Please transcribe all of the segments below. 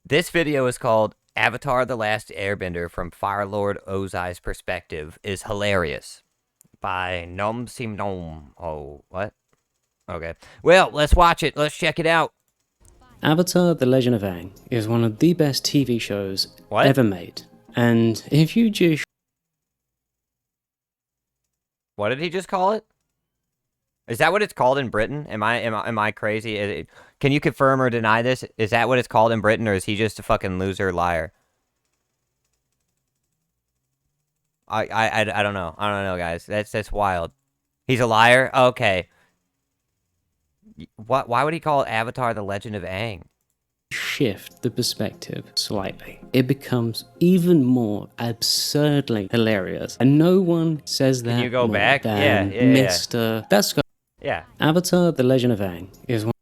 This video is called Avatar The Last Airbender from Firelord Ozai's Perspective is Hilarious by Nomsynho. Oh, what? Okay. Well, let's watch it. Let's check it out. Avatar The Legend of Aang is one of the best TV shows ever made. And if you just... What did he just call it? Is that what it's called in Britain? Am I crazy? Can you confirm or deny this? Is that what it's called in Britain, or is he just a fucking loser liar? I don't know. I don't know, guys. That's wild. He's a liar? Okay. Why would he call it Avatar The Legend of Aang? shift the perspective slightly, it becomes even more absurdly hilarious. And no one says that. Can you go more back? Than Yeah. Mr. That's yeah. Avatar The Legend of Aang is one.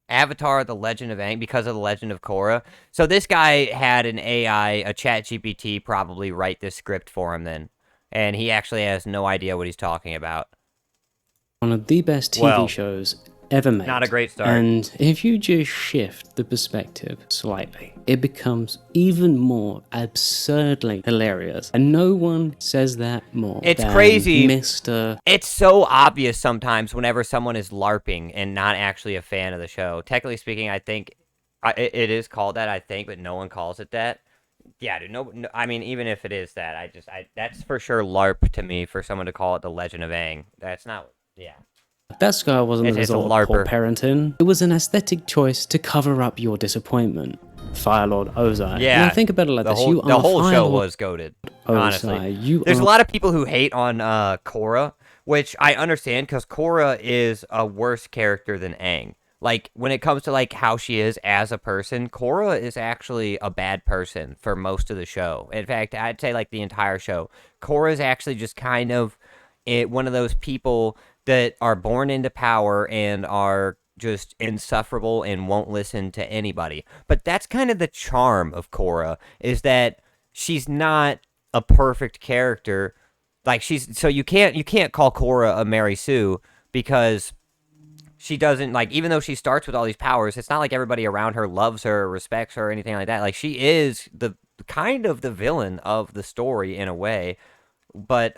Avatar The Legend of Aang because of the Legend of Korra. So this guy had an AI, a chat GPT, probably write this script for him then. And he actually has no idea what he's talking about. One of the best TV shows ever made. Not a great start. And if you just shift the perspective slightly, it becomes even more absurdly hilarious. And no one says that more. It's crazy. Mr. It's so obvious sometimes whenever someone is LARPing and not actually a fan of the show. Technically speaking, I think it is called that, I think, but no one calls it that. Yeah, dude, no, I mean, even if it is that, that's for sure LARP to me for someone to call it The Legend of Aang. That's not, yeah. That scar wasn't the result of poor parenting. It was an aesthetic choice to cover up your disappointment. Firelord Ozai. Yeah. Now think about it like this. The whole show was goated, honestly. Ozai. There's a lot of people who hate on Korra, which I understand because Korra is a worse character than Aang. Like, when it comes to, like, how she is as a person, Korra is actually a bad person for most of the show. In fact, I'd say, like, the entire show. Korra is actually just kind of one of those people that are born into power and are just insufferable and won't listen to anybody. But that's kind of the charm of Korra, is that she's not a perfect character. Like, so you can't call Korra a Mary Sue because she doesn't, like, even though she starts with all these powers, it's not like everybody around her loves her or respects her or anything like that. Like, she is the kind of the villain of the story in a way. But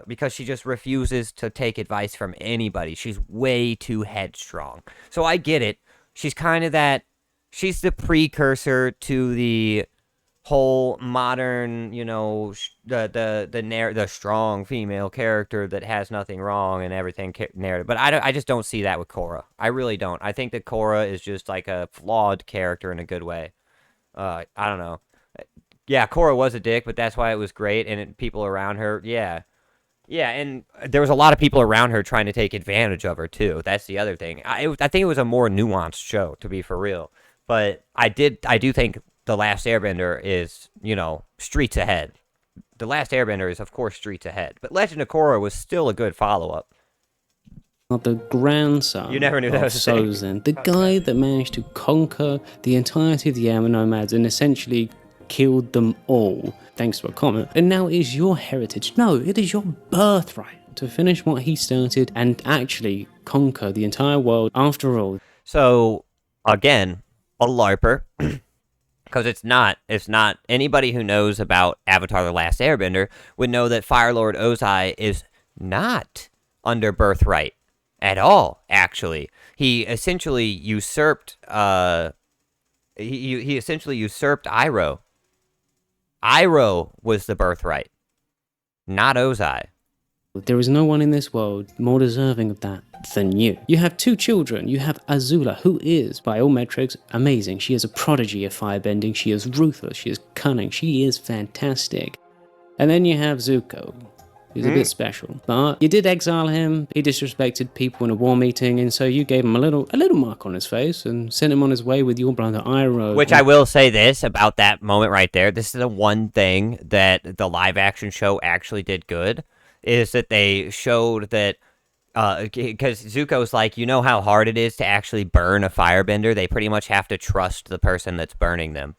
because she just refuses to take advice from anybody. She's way too headstrong. So I get it. She's kind of that, she's the precursor to the whole modern, you know, the strong female character that has nothing wrong and everything narrative. But I just don't see that with Korra. I really don't. I think that Korra is just like a flawed character in a good way. I don't know. Yeah, Korra was a dick, but that's why it was great, and people around her, yeah, and there was a lot of people around her trying to take advantage of her, too. That's the other thing. I think it was a more nuanced show, to be for real, but I do think The Last Airbender is, you know, streets ahead. The Last Airbender is, of course, streets ahead, but Legend of Korra was still a good follow-up. The grandson you never knew that of Sozin, the guy that managed to conquer the entirety of the Air Nomads and essentially killed them all, thanks to a comet, and now it is your heritage. No, it is your birthright to finish what he started and actually conquer the entire world after all. So, again, a LARPer, because it's not anybody who knows about Avatar The Last Airbender would know that Firelord Ozai is not under birthright at all, actually. He essentially usurped, he essentially usurped Iroh. Iroh was the birthright, not Ozai. There is no one in this world more deserving of that than you. You have two children. You have Azula, who is, by all metrics, amazing. She is a prodigy of firebending. She is ruthless. She is cunning. She is fantastic. And then you have Zuko. He's a bit special. But you did exile him. He disrespected people in a war meeting, and so you gave him a little mark on his face and sent him on his way with your brother Iroh. Which I will say this about that moment right there. This is the one thing that the live action show actually did good, is that they showed that because Zuko's like, you know how hard it is to actually burn a firebender? They pretty much have to trust the person that's burning them.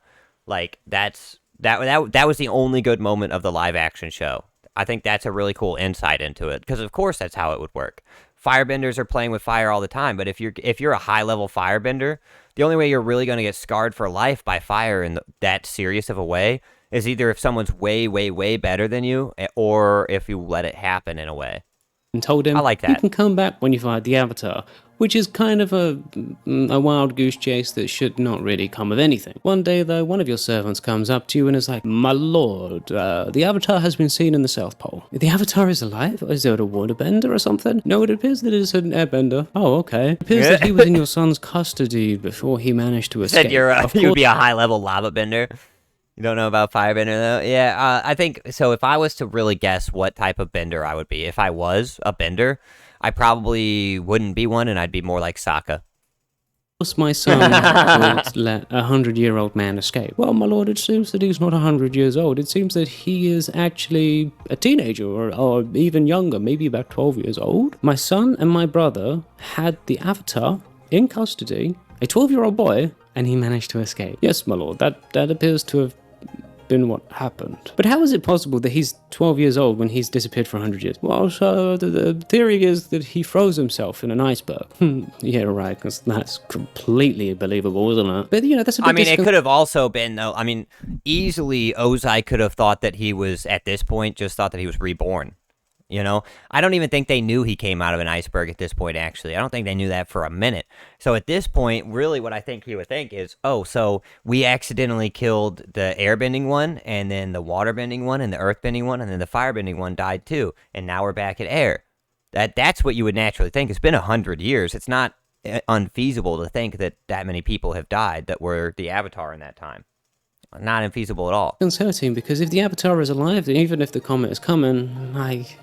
Like, that was the only good moment of the live action show. I think that's a really cool insight into it, because of course that's how it would work. Firebenders are playing with fire all the time, but if you're a high level firebender, the only way you're really going to get scarred for life by fire in that serious of a way is either if someone's way, way, way better than you, or if you let it happen in a way. And told him, I like you that. can come back when you fight the Avatar, which is kind of a wild goose chase that should not really come of anything. One day, though, one of your servants comes up to you and is like, my lord, the Avatar has been seen in the South Pole. The Avatar is alive? Is it a waterbender or something? No, it appears that it is an airbender. Oh, okay. It appears that he was in your son's custody before he managed to escape. Said you'd be a high level lava bender. You don't know about firebender though? Yeah, I think so. If I was to really guess what type of bender I would be, if I was a bender, I probably wouldn't be one, and I'd be more like Sokka. Course, my son would let a 100-year-old man escape. Well, my lord, it seems that he's not 100 years old. It seems that he is actually a teenager, or even younger, maybe about 12 years old. My son and my brother had the Avatar in custody, a 12-year-old boy, and he managed to escape. Yes, my lord, that appears to have been what happened. But how is it possible that he's 12 years old when he's disappeared for 100 years? Well, so the theory is that he froze himself in an iceberg. Yeah, right, because that's completely believable, isn't it? But, that's a bit it could have also been, though, easily Ozai could have thought that he was, at this point, just thought that he was reborn. I don't even think they knew he came out of an iceberg at this point, actually. I don't think they knew that for a minute. So at this point, really what I think he would think is, oh, so we accidentally killed the airbending one, and then the waterbending one, and the earthbending one, and then the firebending one died too, and now we're back at air. That's what you would naturally think. It's been 100 years. It's not unfeasible to think that many people have died that were the Avatar in that time. Not infeasible at all. Concerning, because if the Avatar is alive, then even if the comet is coming,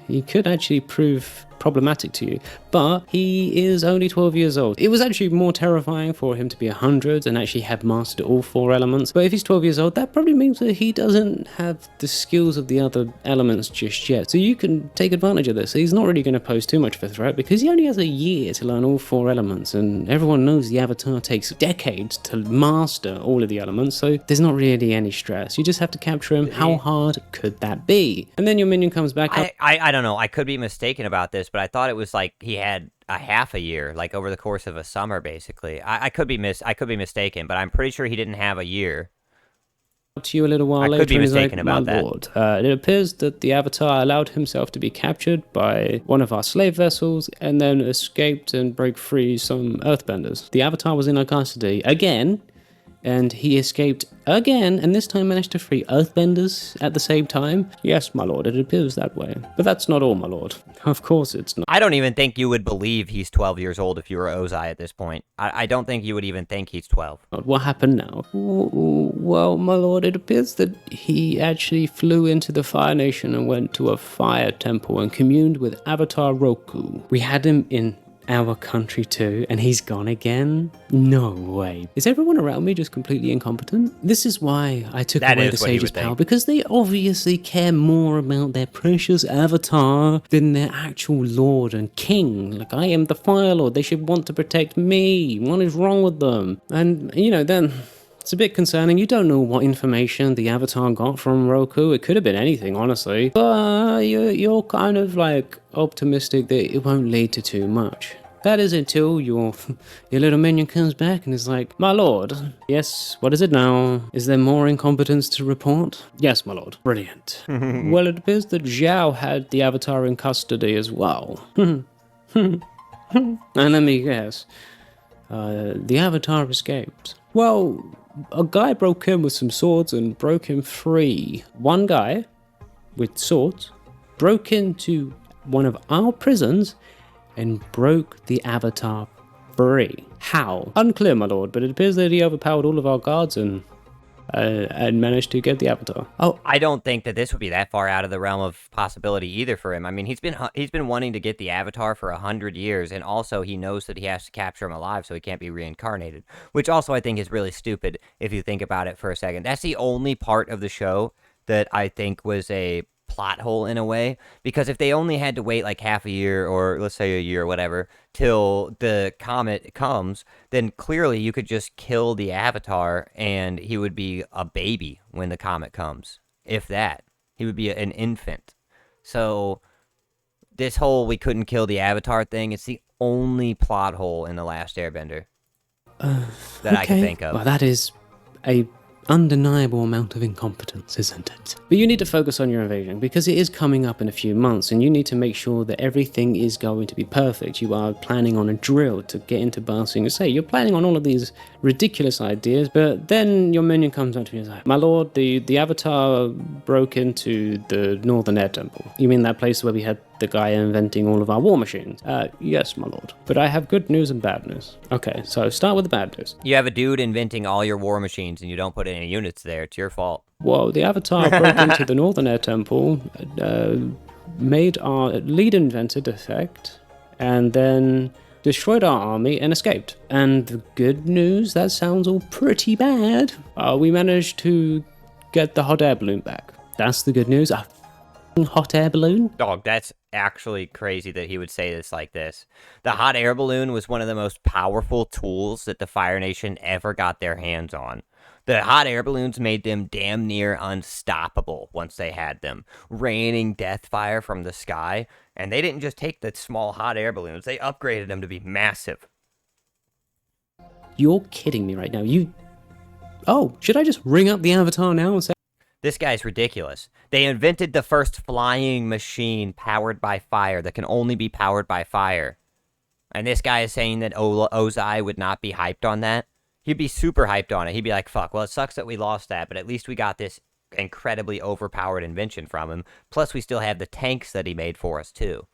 he could actually prove problematic to you. But he is only 12 years old. It was actually more terrifying for him to be 100 and actually have mastered all 4 elements. But if he's 12 years old, that probably means that he doesn't have the skills of the other elements just yet. So you can take advantage of this. He's not really going to pose too much of a threat because he only has a year to learn all 4 elements, and everyone knows the Avatar takes decades to master all of the elements, so there's not really any stress. You just have to capture him. How hard could that be? And then your minion comes back up. I don't know. I could be mistaken about this, but I thought it was like he had a half a year, like over the course of a summer, basically. I could be mistaken, but I'm pretty sure he didn't have a year. To you a little while later, I could be mistaken about my that. lord, it appears that the Avatar allowed himself to be captured by one of our slave vessels and then escaped and broke free some earthbenders. The Avatar was in our custody again, and he escaped again, and this time managed to free earthbenders at the same time. Yes, my lord, it appears that way. But that's not all, my lord. Of course it's not. I don't even think you would believe he's 12 years old if you were Ozai at this point. I don't think you would even think he's 12. What happened now? Well, my lord, it appears that he actually flew into the Fire Nation and went to a fire temple and communed with Avatar Roku. We had him in our country too, and he's gone again? No way. Is everyone around me just completely incompetent? This is why I took away the Sage's power, because they obviously care more about their precious avatar than their actual lord and king. Like, I am the Firelord. They should want to protect me. What is wrong with them? And, then it's a bit concerning. You don't know what information the Avatar got from Roku. It could have been anything, honestly. But you're kind of like optimistic that it won't lead to too much. That is until your little minion comes back and is like, my lord. Yes, what is it now? Is there more incompetence to report? Yes, my lord. Brilliant. Well, it appears that Zhao had the Avatar in custody as well. And let me guess. The Avatar escaped. Well, a guy broke in with some swords and broke him free. One guy with swords broke into one of our prisons and broke the Avatar free. How? Unclear, my lord, but it appears that he overpowered all of our guards and managed to get the Avatar. Oh, I don't think that this would be that far out of the realm of possibility either for him. I mean, he's been wanting to get the Avatar for 100 years, and also he knows that he has to capture him alive so he can't be reincarnated, which also I think is really stupid if you think about it for a second. That's the only part of the show that I think was a plot hole in a way, because if they only had to wait like half a year, or let's say a year or whatever, till the comet comes, then clearly you could just kill the Avatar and he would be a baby when the comet comes. If that, he would be an infant. So This whole we couldn't kill the Avatar thing, it's the only plot hole in The Last Airbender that I can think of. Well, that is a undeniable amount of incompetence, isn't it? But you need to focus on your invasion because it is coming up in a few months and you need to make sure that everything is going to be perfect. You are planning on a drill to get into Ba Sing Se. You're planning on all of these ridiculous ideas, but then your minion comes up to you and is like, my lord, the Avatar broke into the Northern Air Temple. You mean that place where we had the guy inventing all of our war machines? Yes, my lord. But I have good news and bad news. Okay, so start with the bad news. You have a dude inventing all your war machines and you don't put any units there. It's your fault. Well, the Avatar broke into the Northern Air Temple, made our lead inventor defect, and then destroyed our army and escaped. And the good news, that sounds all pretty bad. We managed to get the hot air balloon back. That's the good news. Hot air balloon? Dog, that's actually crazy that he would say this like this. The hot air balloon was one of the most powerful tools that the Fire Nation ever got their hands on. The hot air balloons made them damn near unstoppable once they had them, raining death fire from the sky. And they didn't just take the small hot air balloons, they upgraded them to be massive. You're kidding me right now. Oh, should I just ring up the Avatar now and say, This guy's ridiculous. They invented the first flying machine powered by fire that can only be powered by fire. And this guy is saying that Ozai would not be hyped on that? He'd be super hyped on it. He'd be like, fuck, well, it sucks that we lost that, but at least we got this incredibly overpowered invention from him. Plus, we still have the tanks that he made for us, too.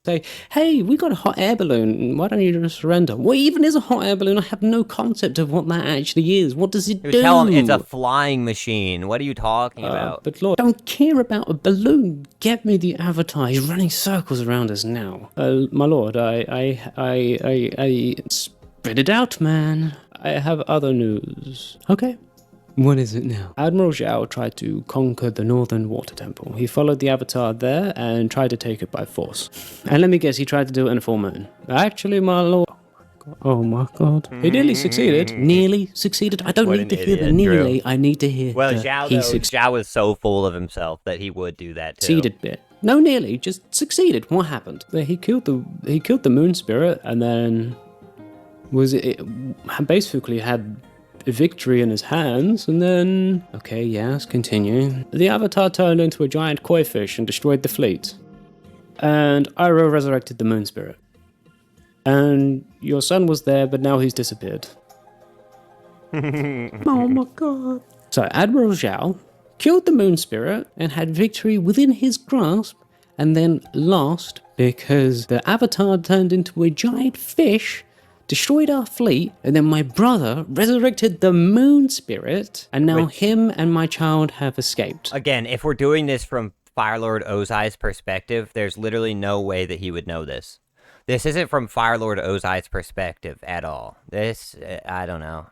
say, hey, we got a hot air balloon. Why don't you just surrender? What even is a hot air balloon? I have no concept of what that actually is. What does it do? Tell him it's a flying machine. What are you talking about? But Lord, I don't care about a balloon. Get me the Avatar. He's running circles around us now. My lord, I spit it out, man. I have other news. Okay. What is it now? Admiral Zhao tried to conquer the Northern Water Temple. He followed the Avatar there and tried to take it by force. And let me guess, he tried to do it in a full moon. Actually, my lord... Oh my god. He nearly succeeded. Nearly succeeded. I don't need to hear the nearly. I need to hear well, Zhao was so full of himself that he would do that too. Succeeded bit. No, nearly. Just succeeded. What happened? He killed the moon spirit and then... basically had victory in his hands, and then... Okay, yes, continue. The Avatar turned into a giant koi fish and destroyed the fleet. And Iroh resurrected the moon spirit. And your son was there, but now he's disappeared. Oh my god. So Admiral Zhao killed the moon spirit and had victory within his grasp, and then lost because the Avatar turned into a giant fish, destroyed our fleet, and then my brother resurrected the moon spirit, and now him and my child have escaped. Again, if we're doing this from Firelord Ozai's perspective, there's literally no way that he would know this. This isn't from Firelord Ozai's perspective at all. This, I don't know.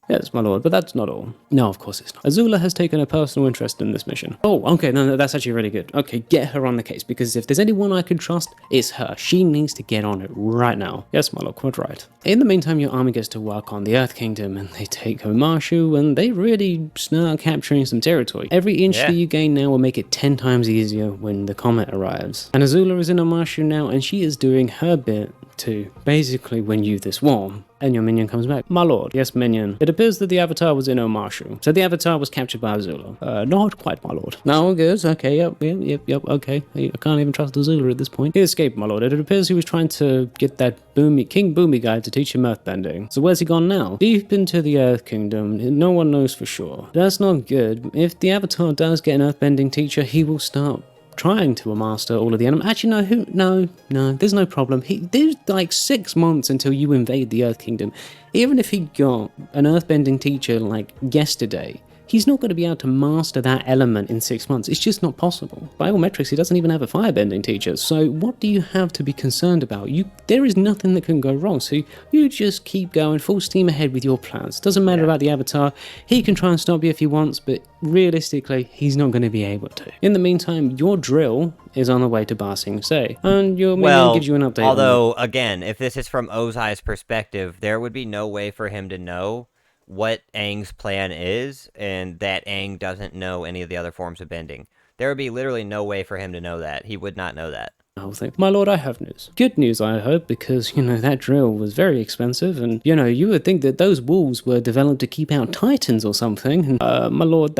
Yes, my lord, but that's not all. No, of course it's not. Azula has taken a personal interest in this mission. Oh, okay, no, that's actually really good. Okay, get her on the case, because if there's anyone I can trust, it's her. She needs to get on it right now. Yes, my lord, quite right. In the meantime, your army gets to work on the Earth Kingdom, and they take Omashu, and they really start capturing some territory. Every inch that you gain now will make it 10 times easier when the comet arrives. And Azula is in Omashu now, and she is doing her bit to basically win you this war. And your minion comes back. My lord, yes, minion. It appears that the Avatar was in Omashu. So the Avatar was captured by Azula. Not quite, my lord. No, good. Okay, yep, okay. I can't even trust Azula at this point. He escaped, my lord. It appears he was trying to get that King Boomy guy to teach him earthbending. So where's he gone now? Deep into the Earth Kingdom. No one knows for sure. That's not good. If the Avatar does get an earthbending teacher, he will start trying to master all of the animals. Actually, no, there's no problem. There's like 6 months until you invade the Earth Kingdom. Even if he got an earthbending teacher like yesterday, he's not going to be able to master that element in 6 months. It's just not possible. By all metrics, he doesn't even have a firebending teacher. So what do you have to be concerned about? There is nothing that can go wrong. So you just keep going full steam ahead with your plans. Doesn't matter about the Avatar. He can try and stop you if he wants, but realistically, he's not going to be able to. In the meantime, your drill is on the way to Ba Sing Se, and your minion gives you an update. Although, again, if this is from Ozai's perspective, there would be no way for him to know what Aang's plan is, and that Aang doesn't know any of the other forms of bending. There would be literally no way for him to know that. He would not know that. whole thing. My lord, I have news. Good news, I hope, because, that drill was very expensive, and, you would think that those walls were developed to keep out titans or something. And, my lord,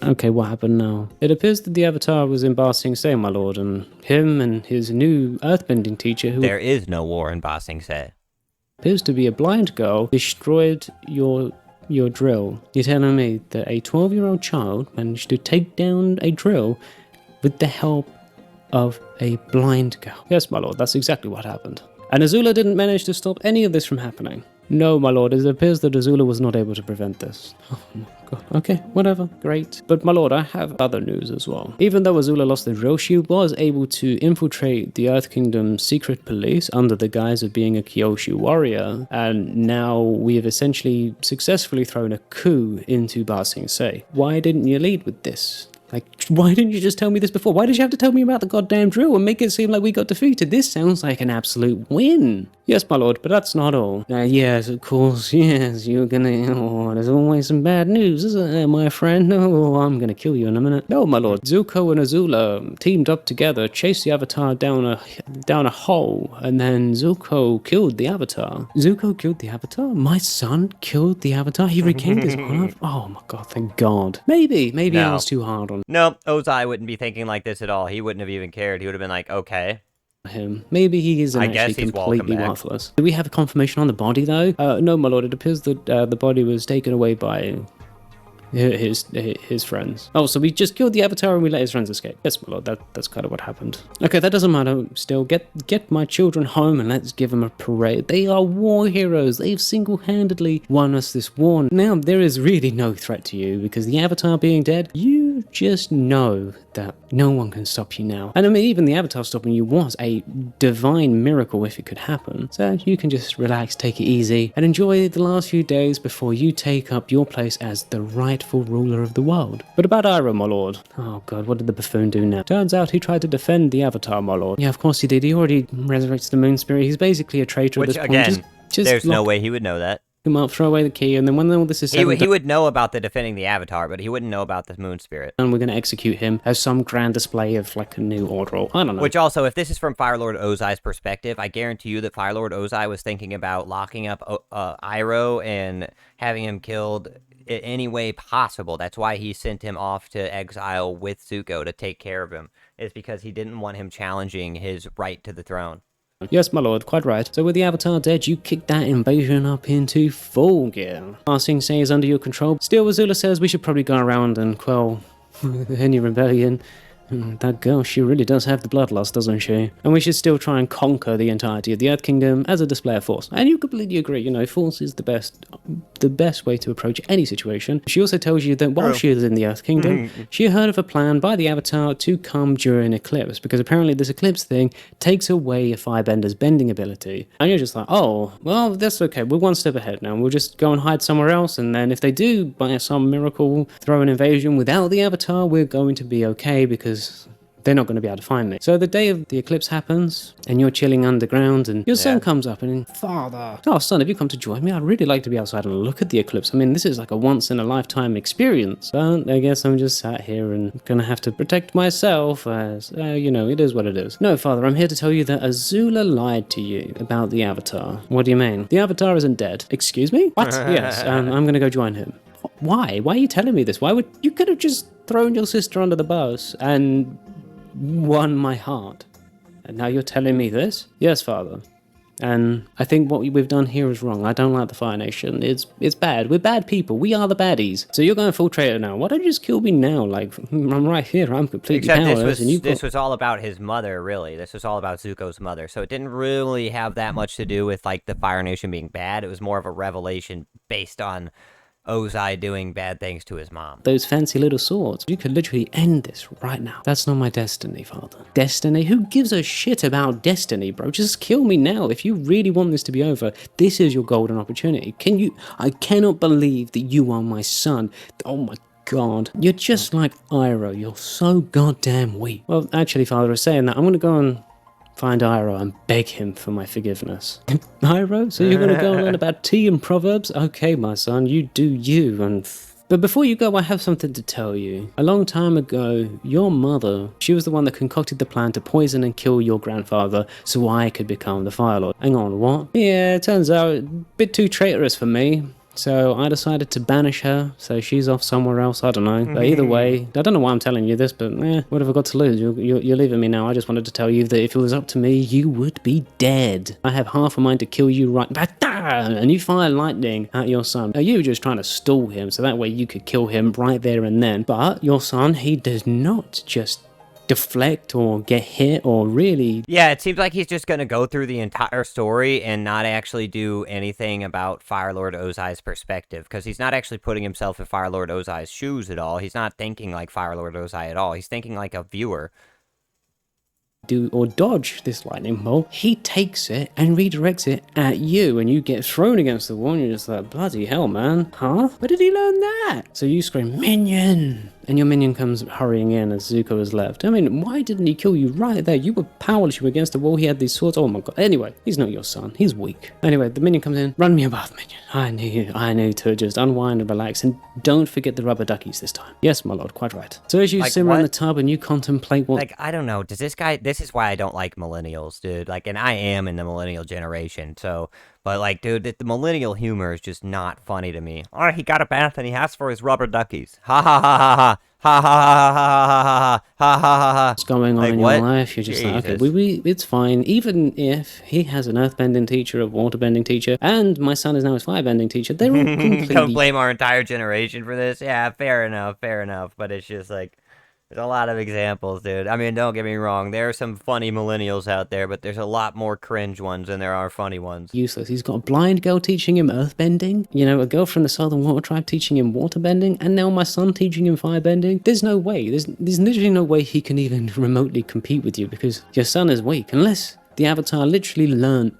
okay, what happened now? It appears that the Avatar was in Ba Sing Se, my lord, and him and his new earthbending teacher, who There is no war in Ba Sing Se. appears to be a blind girl, destroyed your drill. You're telling me that a 12-year-old child managed to take down a drill with the help of a blind girl? Yes, my lord, that's exactly what happened. And Azula didn't manage to stop any of this from happening. No, my lord, it appears that Azula was not able to prevent this. Oh my god. Okay, whatever, great. But my lord, I have other news as well. Even though Azula lost the drill, she was able to infiltrate the Earth Kingdom's secret police under the guise of being a Kyoshu warrior, and now we have essentially successfully thrown a coup into Ba Sing Se. Why didn't you lead with this? Like, why didn't you just tell me this before? Why did you have to tell me about the goddamn drill and make it seem like we got defeated? This sounds like an absolute win. Yes, my lord, but that's not all. Yes, of course, yes, you're gonna... Oh, there's always some bad news, isn't there, my friend? Oh, I'm gonna kill you in a minute. No, my lord, Zuko and Azula teamed up together, chased the Avatar down a hole, and then Zuko killed the Avatar. Zuko killed the Avatar? My son killed the Avatar? He regained his honor? Oh my god, thank god. Maybe No. I was too hard on No, Ozai wouldn't be thinking like this at all. He wouldn't have even cared. He would have been like, okay. him. Maybe he isn't I guess actually he's welcome completely back. worthless. Do we have a confirmation on the body, though? No, my lord. It appears that the body was taken away by his friends. Oh, so we just killed the Avatar and we let his friends escape. Yes, my lord. That's kind of what happened. Okay, that doesn't matter. Still, get my children home and let's give them a parade. They are war heroes. They've single-handedly won us this war. Now, there is really no threat to you because the Avatar being dead, you just know that no one can stop you now. And I mean, even the Avatar stopping you was a divine miracle if it could happen. So you can just relax, take it easy, and enjoy the last few days before you take up your place as the rightful ruler of the world. But about Iroh, my lord. Oh god, what did the buffoon do now? Turns out he tried to defend the Avatar, my lord. Yeah, of course he did. He already resurrected the Moon Spirit. He's basically a traitor Which, at this again, point. Just there's no lock way he would know that. him up, throw away the key, and then when all this is said He would know about the defending the Avatar, but he wouldn't know about the Moon Spirit. and we're going to execute him as some grand display of like a new order, or I don't know. Which also, if this is from Firelord Ozai's perspective, I guarantee you that Firelord Ozai was thinking about locking up Iroh and having him killed in any way possible. That's why he sent him off to exile with Zuko to take care of him. It's because he didn't want him challenging his right to the throne. Yes, my lord, quite right. So with the Avatar dead, you kick that invasion up into full gear. Ba Sing Se is under your control. Still, Azula says we should probably go around and quell any rebellion. That girl, she really does have the bloodlust, doesn't she? And we should still try and conquer the entirety of the Earth Kingdom as a display of force. And you completely agree, force is the best way to approach any situation. She also tells you that while she is in the Earth Kingdom, she heard of a plan by the Avatar to come during eclipse, because apparently this eclipse thing takes away a firebender's bending ability. And you're just like, oh, well, that's okay. We're one step ahead now. We'll just go and hide somewhere else, and then if they do, by some miracle, throw an invasion without the Avatar, we're going to be okay, because they're not going to be able to find me. So the day of the eclipse happens, and you're chilling underground, and your son comes up and, Father, oh son, have you come to join me? I'd really like to be outside and look at the eclipse. I mean, this is like a once-in-a-lifetime experience. But I guess I'm just sat here and gonna have to protect myself, as, it is what it is. No, Father, I'm here to tell you that Azula lied to you about the Avatar. What do you mean? The Avatar isn't dead. Excuse me? What? Yes, I'm gonna go join him. Why? Why are you telling me this? Why would you could have just thrown your sister under the bus and won my heart, and now you're telling me this? Yes, Father. And I think what we've done here is wrong. I don't like the Fire Nation. It's bad. We're bad people. We are the baddies. So you're going full traitor now. Why don't you just kill me now? Like, I'm right here. I'm completely powerless. This was all about his mother, really. This was all about Zuko's mother. So it didn't really have that much to do with, like, the Fire Nation being bad. It was more of a revelation based on Ozai doing bad things to his mom. Those fancy little swords. You could literally end this right now. That's not my destiny, Father. Destiny? Who gives a shit about destiny, bro? Just kill me now. If you really want this to be over, this is your golden opportunity. I cannot believe that you are my son. Oh my God. You're just like Iroh. You're so goddamn weak. Well, actually, Father, saying that, I'm going to go and find Iroh and beg him for my forgiveness. Iroh? So you're going to go and learn about tea and proverbs? Okay, my son, you do you, and But before you go, I have something to tell you. A long time ago, your mother, she was the one that concocted the plan to poison and kill your grandfather so I could become the Firelord. Hang on, what? Yeah, it turns out a bit too traitorous for me. So I decided to banish her, so she's off somewhere else, I don't know. But either way, I don't know why I'm telling you this, but what have I got to lose? You're leaving me now. I just wanted to tell you that if it was up to me, you would be dead. I have half a mind to kill you right back, and you fire lightning at your son. Now you were just trying to stall him, so that way you could kill him right there and then. But your son, he does not just deflect or get hit or really... Yeah, it seems like he's just going to go through the entire story and not actually do anything about Firelord Ozai's perspective, because he's not actually putting himself in Firelord Ozai's shoes at all. He's not thinking like Firelord Ozai at all. He's thinking like a viewer. Do or dodge this lightning bolt, he takes it and redirects it at you, and you get thrown against the wall, and you're just like, bloody hell, man. Huh? Where did he learn that? So you scream, minion! And your minion comes hurrying in as Zuko has left. I mean, why didn't he kill you right there? You were powerless, you were against the wall, he had these swords. Oh my god. Anyway, he's not your son, he's weak. Anyway, the minion comes in, run me a bath, minion. I need to just unwind and relax, and don't forget the rubber duckies this time. Yes, my lord, quite right. So as you simmer in the tub and you contemplate what... Like, I don't know, does this guy... This is why I don't like millennials, dude. Like, and I am in the millennial generation, so... But, like, dude, the millennial humor is just not funny to me. Oh, he got a bath and he asked for his rubber duckies. Ha ha ha ha ha. Ha ha ha ha ha ha ha ha. What's going on in your life? You're just like, okay, it's fine. Even if he has an earthbending teacher, a waterbending teacher, and my son is now his firebending teacher, they're all completely... Don't blame our entire generation for this. Yeah, fair enough. But it's just like... There's a lot of examples, dude. I mean, don't get me wrong. There are some funny millennials out there, but there's a lot more cringe ones than there are funny ones. Useless. He's got a blind girl teaching him earthbending, you know, a girl from the Southern Water Tribe teaching him waterbending, and now my son teaching him firebending. There's no way. There's literally no way he can even remotely compete with you, because your son is weak, unless the Avatar literally learned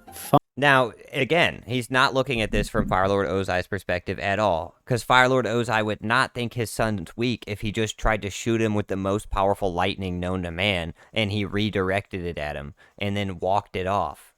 Now, again, he's not looking at this from Firelord Ozai's perspective at all, because Firelord Ozai would not think his son's weak if he just tried to shoot him with the most powerful lightning known to man, and he redirected it at him, and then walked it off.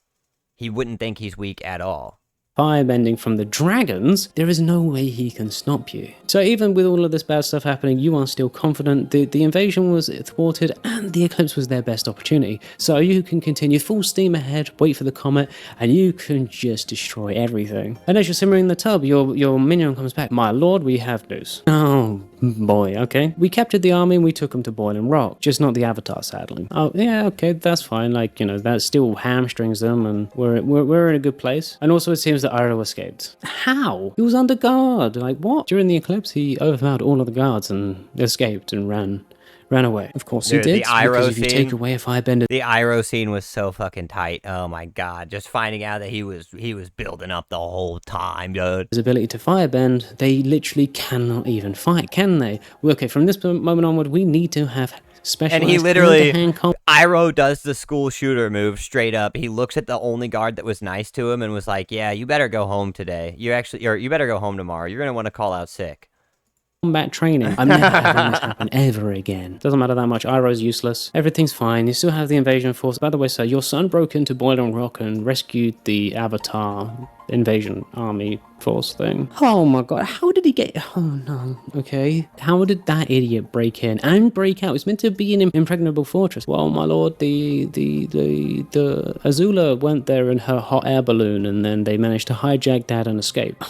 He wouldn't think he's weak at all. Firebending from the dragons, there is no way he can stop you. So even with all of this bad stuff happening, you are still confident. The invasion was thwarted and the eclipse was their best opportunity. So you can continue full steam ahead, wait for the comet, and you can just destroy everything. And as you're simmering in the tub, your minion comes back. My lord, we have news. Oh boy, okay. We captured the army and we took them to Boiling Rock, just not the Avatar, sadly. Oh yeah, okay, that's fine. Like, you know, that still hamstrings them, and we're in a good place. And also it seems that Iroh escaped. How? He was under guard. Like, what? During the eclipse, he overpowered all of the guards and escaped and ran away. Of course he did. The Iroh if you take away a firebender... The Iroh scene was so fucking tight. Oh my god. Just finding out that he was building up the whole time, dude. His ability to firebend, they literally cannot even fight, can they? Okay, from this moment onward, we need to have specialized... And he literally... Iroh does the school shooter move straight up. He looks at the only guard that was nice to him and was like, yeah, you better go home today. You better go home tomorrow. You're going to want to call out sick. Combat training. I'm never having this happen ever again. Doesn't matter that much. Iroh's useless. Everything's fine. You still have the invasion force. By the way, sir, your son broke into Boiling Rock and rescued the Avatar invasion army force thing. Oh my god, how did he get... Oh no, okay. How did that idiot break in and break out? It's meant to be an impregnable fortress. Well, my lord, the Azula went there in her hot air balloon, and then they managed to hijack that and escape.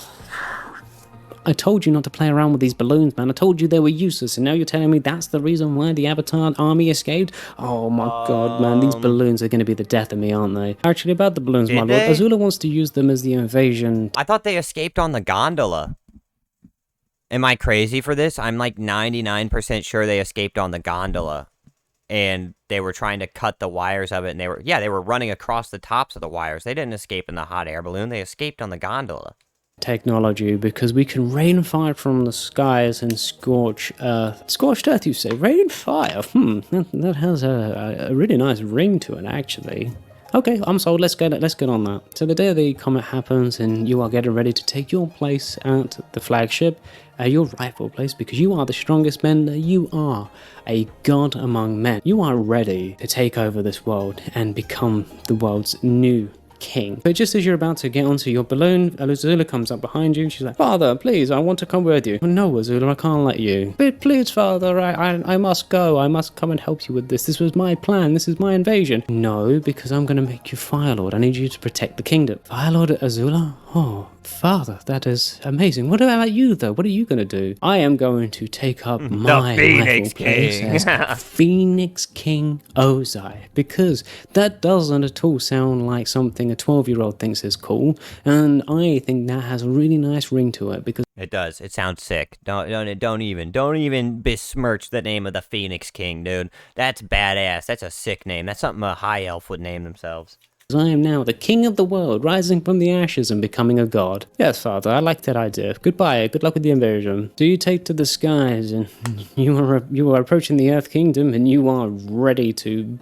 I told you not to play around with these balloons, man. I told you they were useless, and now you're telling me that's the reason why the Avatar army escaped? Oh my god, man. These balloons are going to be the death of me, aren't they? Actually, about the balloons, my lord, Azula wants to use them as the invasion. I thought they escaped on the gondola. Am I crazy for this? I'm like 99% sure they escaped on the gondola. And they were trying to cut the wires of it, and they were running across the tops of the wires. They didn't escape in the hot air balloon. They escaped on the gondola. Technology, because we can rain fire from the skies and scorch earth. Scorched earth, you say? Rain fire? That has a really nice ring to it, actually. Okay, I'm sold. Let's get on that. So the day of the comet happens, and you are getting ready to take your place at the flagship, your rightful place, because you are the strongest men. You are a god among men. You are ready to take over this world and become the world's new king. But just as you're about to get onto your balloon, Azula comes up behind you and she's like, Father, please, I want to come with you. No, Azula, I can't let you. But please, Father, I must go. I must come and help you with this. This was my plan. This is my invasion. No, because I'm going to make you Firelord. I need you to protect the kingdom. Firelord Azula? Oh, Father, that is amazing. What about you, though? What are you going to do? I am going to take up my Phoenix rightful place King. as Phoenix King Ozai, because that doesn't at all sound like something a 12-year-old thinks is cool, and I think that has a really nice ring to it, because It does. It sounds sick. Don't even besmirch the name of the Phoenix King, dude. That's badass. That's a sick name. That's something a high elf would name themselves. I am now the king of the world, rising from the ashes and becoming a god. Yes, Father, I like that idea. Goodbye, good luck with the invasion. So you take to the skies, and you are approaching the Earth Kingdom, and you are ready to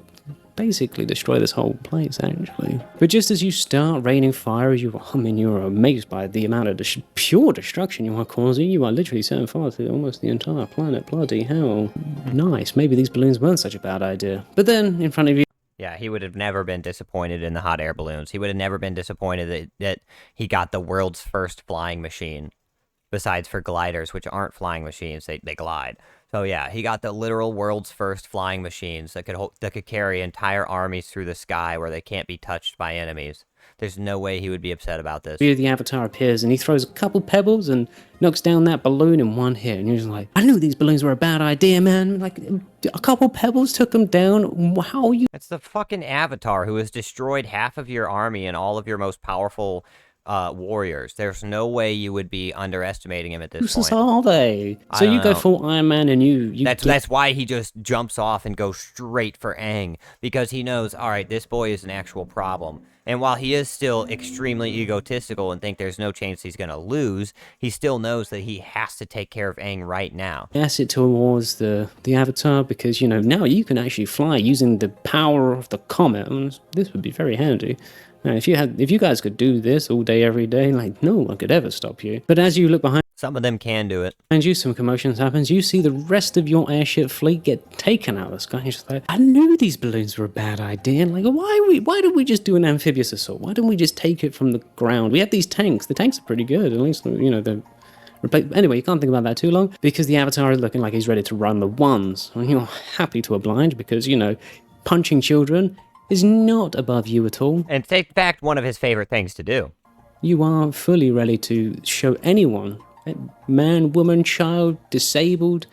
basically destroy this whole place, actually. But just as you start raining fire, you're amazed by the amount of pure destruction you are causing. You are literally setting fire to almost the entire planet. Bloody hell. Nice. Maybe these balloons weren't such a bad idea. But then, in front of you, Yeah, he would have never been disappointed in the hot air balloons. He would have never been disappointed that he got the world's first flying machine. Besides for gliders, which aren't flying machines, they glide. So yeah, he got the literal world's first flying machines that could carry entire armies through the sky where they can't be touched by enemies. There's no way he would be upset about this. the Avatar appears and he throws a couple pebbles and knocks down that balloon in one hit. And you're just like, I knew these balloons were a bad idea, man. Like, a couple pebbles took them down. How are you? It's the fucking Avatar who has destroyed half of your army and all of your most powerful warriors. There's no way you would be underestimating him at this point. Are they? So you go full Iron Man and you That's why he just jumps off and goes straight for Aang, because he knows, all right, this boy is an actual problem. And while he is still extremely egotistical and think there's no chance he's going to lose, he still knows that he has to take care of Aang right now. pass it towards the Avatar, because, you know, now you can actually fly using the power of the comet. And this would be very handy. Now, if you guys could do this all day, every day, like, no one could ever stop you. But as you look behind Some of them can do it. you, some commotions happens. You see the rest of your airship fleet get taken out of the sky. You're just like, I knew these balloons were a bad idea. Like, why did we just do an amphibious assault? Why didn't we just take it from the ground? We have these tanks. The tanks are pretty good. At least, you know, they're... Anyway, you can't think about that too long, because the Avatar is looking like he's ready to run the ones. And you're happy to oblige, because, you know, punching children is not above you at all. And in fact, one of his favorite things to do. You are fully ready to show anyone, man, woman, child, disabled,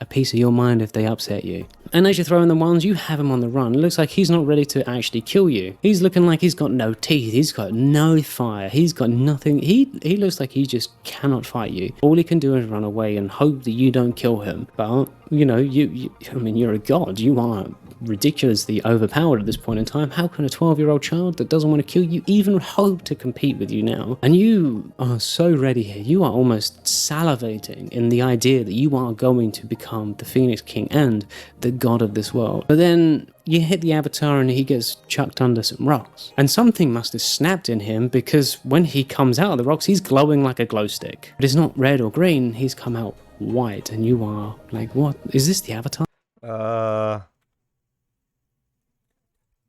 a piece of your mind if they upset you. And as you're throwing the ones, you have him on the run. It looks like he's not ready to actually kill you. He's looking like he's got no teeth. He's got no fire. He's got nothing. He looks like he just cannot fight you. All he can do is run away and hope that you don't kill him. But, you know, you're a god. You are ridiculously overpowered at this point in time. How can a 12-year-old child that doesn't want to kill you even hope to compete with you now? And you are so ready here. You are almost salivating in the idea that you are going to become the Phoenix King and the god of this world. But then you hit the Avatar and he gets chucked under some rocks. And something must have snapped in him, because when he comes out of the rocks, he's glowing like a glow stick. But it's not red or green, he's come out white. And you are like, what? Is this the Avatar?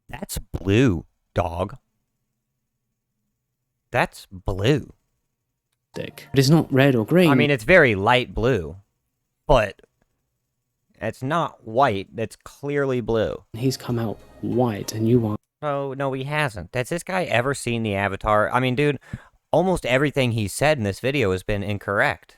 That's blue, dog. That's blue. But it's not red or green. I mean, it's very light blue, but it's not white. That's clearly blue. He's come out white, and you are... Oh, no, he hasn't. Has this guy ever seen the Avatar? I mean, dude, almost everything he said in this video has been incorrect.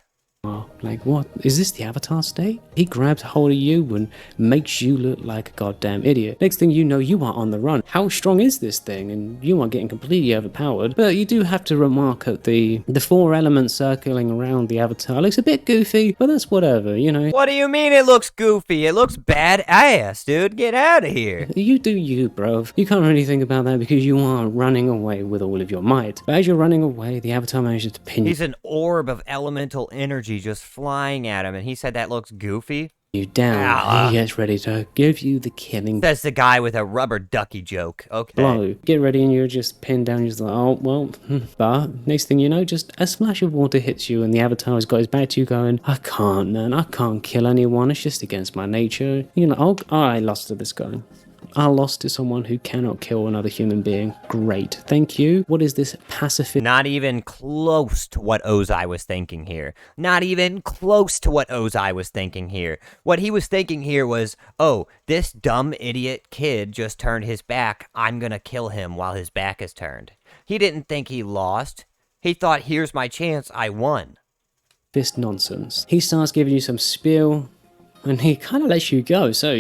Like, what? Is this the Avatar state? He grabs hold of you and makes you look like a goddamn idiot. Next thing you know, you are on the run. How strong is this thing? And you are getting completely overpowered. But you do have to remark that the four elements circling around the Avatar looks a bit goofy, but that's whatever, you know. What do you mean it looks goofy? It looks badass, dude. Get out of here. You do you, bro. You can't really think about that because you are running away with all of your might. But as you're running away, the Avatar manages to pin you. He's an orb of elemental energy just flying at him, and he said that looks goofy? You down. He gets ready to give you the killing. That's the guy with a rubber ducky joke. Okay. Blow. Get ready, and you're just pinned down. You're just like, oh, well. But next thing you know, just a splash of water hits you, and the Avatar's got his back to you going, I can't, man. I can't kill anyone. It's just against my nature. You know, I lost to this guy. Our loss to someone who cannot kill another human being. Great. Thank you. What is this pacifist? Not even close to what Ozai was thinking here. Not even close to what Ozai was thinking here. What he was thinking here was, oh, this dumb idiot kid just turned his back. I'm gonna kill him while his back is turned. He didn't think he lost. He thought, here's my chance, I won. This nonsense. He starts giving you some spiel, and he kind of lets you go, so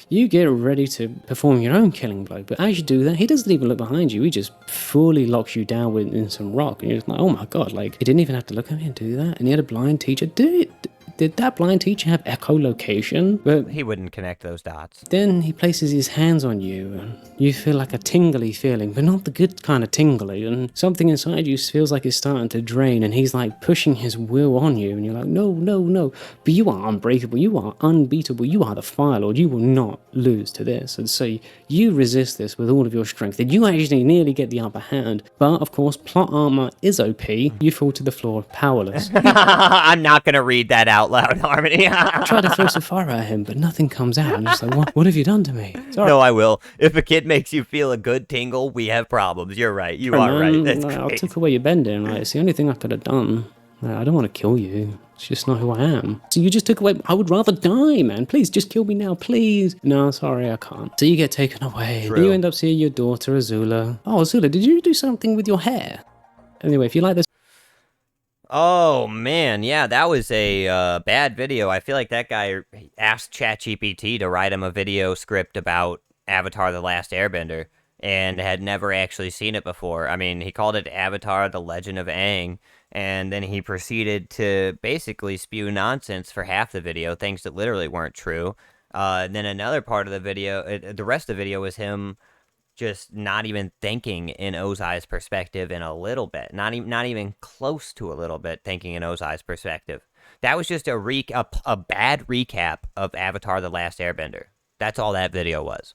you get ready to perform your own killing blow. But as you do that, he doesn't even look behind you. He just fully locks you down in some rock, and you're just like, oh my god, like, he didn't even have to look at me and do that. And he had a blind teacher. Did that blind teacher have echolocation? But he wouldn't connect those dots. then he places his hands on you, and you feel like a tingly feeling, but not the good kind of tingly, and something inside you feels like it's starting to drain, and he's like pushing his will on you, and you're like, no, no, no, but you are unbreakable, you are unbeatable, you are the Firelord, you will not lose to this. And so you resist this with all of your strength, and you actually nearly get the upper hand, but of course, plot armor is OP, you fall to the floor powerless. I'm not gonna read that out loud, Harmony. Try to throw some fire at him, but nothing comes out. I'm just like, what have you done to me? Sorry. No, I will. If a kid makes you feel a good tingle, we have problems. You're right. You are right. That's I great. took away your bending. Like, it's the only thing I could have done. I don't want to kill you. It's just not who I am. So you just took away. I would rather die, man. Please, just kill me now, please. No, sorry, I can't. So you get taken away. True. You end up seeing your daughter, Azula. Oh, Azula, did you do something with your hair? Anyway, if you like this. Oh, man. Yeah, that was a bad video. I feel like that guy asked ChatGPT to write him a video script about Avatar The Last Airbender and had never actually seen it before. I mean, he called it Avatar The Legend of Aang, and then he proceeded to basically spew nonsense for half the video, things that literally weren't true. And then another part of the video, the rest of the video was him just not even thinking in Ozai's perspective in a little bit. Not even close to a little bit thinking in Ozai's perspective. That was just a bad recap of Avatar The Last Airbender. That's all that video was.